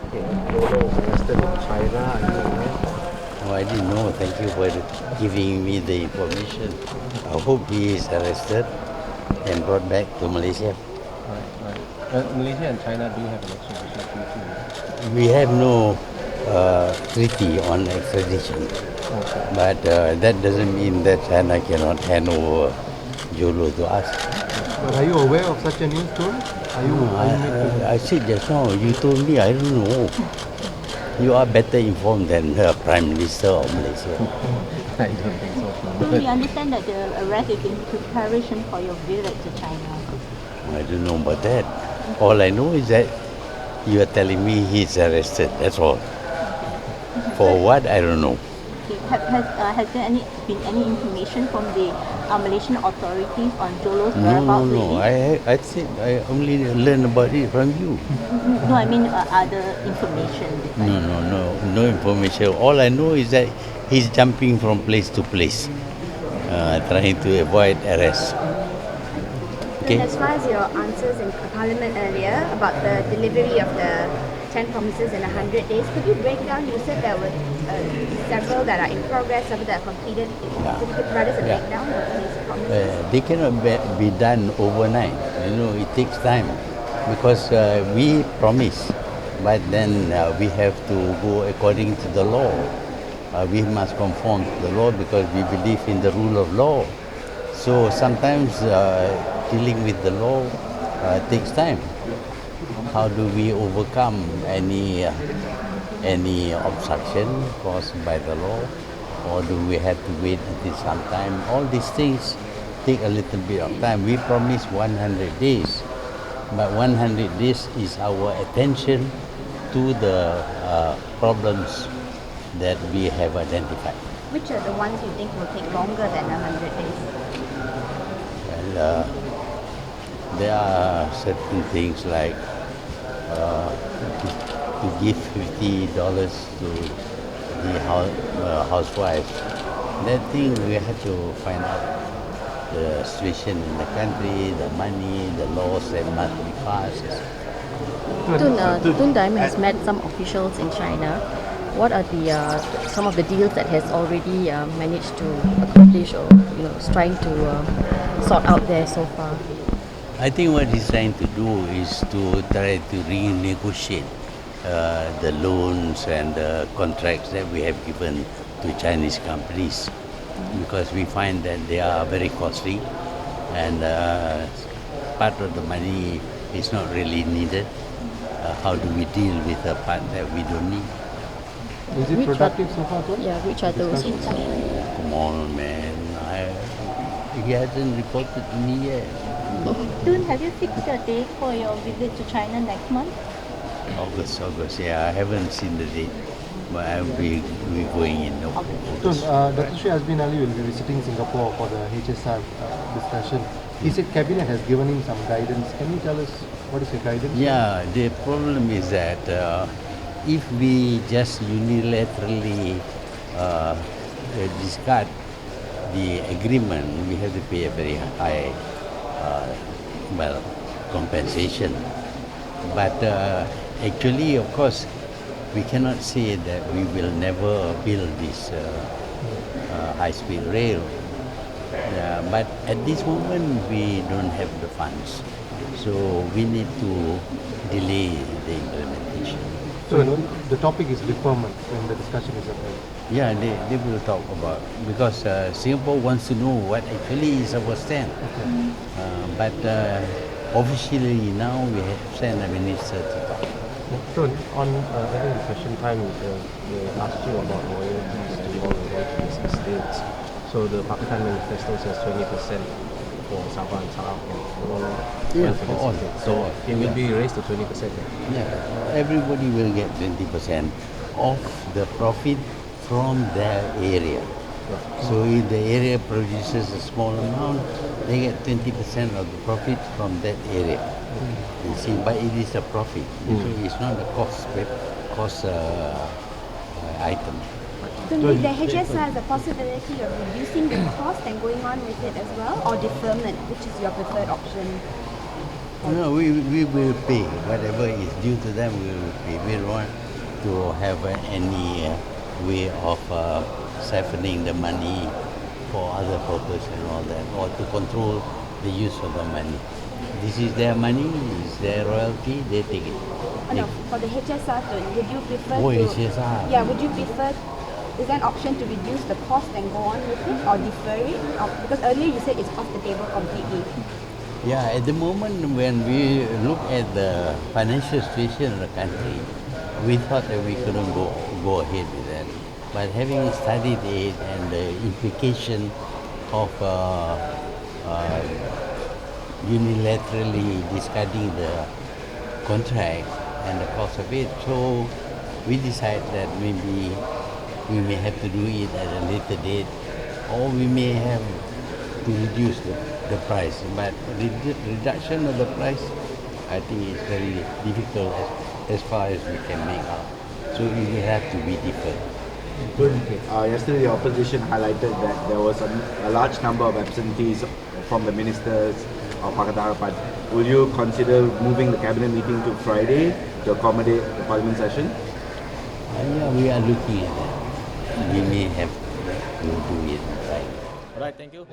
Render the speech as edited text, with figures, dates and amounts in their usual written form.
Okay, Jho Low arrested in China. Are you aware? Oh, I didn't know. Thank you for giving me the information. I hope he is arrested and brought back to Malaysia. Right, right. Malaysia and China do have an extradition treaty. We have no treaty on extradition, Okay. but that doesn't mean that China cannot hand over Jho Low to us. But are you aware of such a news, Tun? I said just now, you told me, I don't know. You are better informed than the Prime Minister of Malaysia. I don't think so. So we understand that the arrest is in preparation for your visit to China. I don't know about that. All I know is that you are telling me he's arrested. That's all. For what, I don't know. Okay. Has there been any information from the Malaysian authorities on Jho Low's whereabouts? No. I think I only learned about it from you. No, I mean other information. No information. All I know is that he's jumping from place to place, trying to avoid arrest. Okay. As far as your answers in Parliament earlier about the delivery of the 10 promises in 100 days, could you break down? You said there were several that are in progress, several that are completed. Could you provide us a breakdown of these promises? They cannot be done overnight. It takes time because we promise, but then we have to go according to the law. We must conform to the law because we believe in the rule of law. So sometimes dealing with the law takes time. How do we overcome any obstruction caused by the law, or do we have to wait until some time? All these things take a little bit of time. We promise 100 days, but 100 days is our attention to the problems that we have identified. Which are the ones you think will take longer than 100 days? Well, there are certain things like to give $50 to the housewife. That thing we have to find out the situation in the country, the money, the laws that must be passed. Tun M has met some officials in China. What are the some of the deals that has already managed to accomplish or is trying to sort out there so far? I think what he's trying to do is to try to renegotiate the loans and the contracts that we have given to Chinese companies, because we find that they are very costly and part of the money is not really needed. How do we deal with a part that we don't need? Is it productive so far, Tun? Yeah, which are those? Come on, man. He hasn't reported to me yet. Tun, have you fixed a date for your visit to China next month? August. Yeah, I haven't seen the date, but I'll be going in Tun, August. Dr. Sri Azmin Ali will be visiting Singapore for the HSR discussion. He said Cabinet has given him some guidance. Can you tell us what is the guidance? Yeah, the problem is that if we just unilaterally discard the agreement, we have to pay a very high compensation. But actually, of course, we cannot say that we will never build this high-speed rail. But at this moment, we don't have the funds. So we need to delay the implementation. So the topic is deferment when the discussion is happening. Yeah, they will talk about, because Singapore wants to know what actually is our stand. Okay. But officially now we have sent a minister to talk. So on I think the question time they asked you about royalties to all the royalties estates. So the Pakistan manifesto says 20% for Sabah and Sarawak and all. Yeah, for all. So it will be raised to 20%. Yeah, everybody will get 20% of the profit from their area. So if the area produces a small amount, they get 20% of the profit from that area. You see, but it is a profit. So it's not a cost item. So is the HSR the possibility of reducing the cost and going on with it as well, or deferment, which is your preferred option? No, we will pay. Whatever is due to them, we will pay. We don't want to have any way of siphoning the money for other purpose and all that, or to control the use of the money. This is their money, it's their royalty, they take it. Oh, no, for the HSR, would you prefer Oh, to... HSR. Yeah, would you prefer... Is there an option to reduce the cost and go on with it, or defer it? Because earlier you said it's off the table completely. Yeah, at the moment when we look at the financial situation of the country, we thought that we couldn't go ahead with that. But having studied it and the implication of unilaterally discarding the contract and the cost of it, so we decided that maybe we may have to do it at a later date, or we may have to reduce the price. But reduction of the price, I think is very difficult as far as we can make out. So it will have to be deferred. Yesterday, the opposition highlighted that there was a large number of absentees from the ministers of Pakatan Harapan. Will you consider moving the cabinet meeting to Friday to accommodate the parliament session? Yeah, we are looking at that. We may have to do it right. All right, thank you.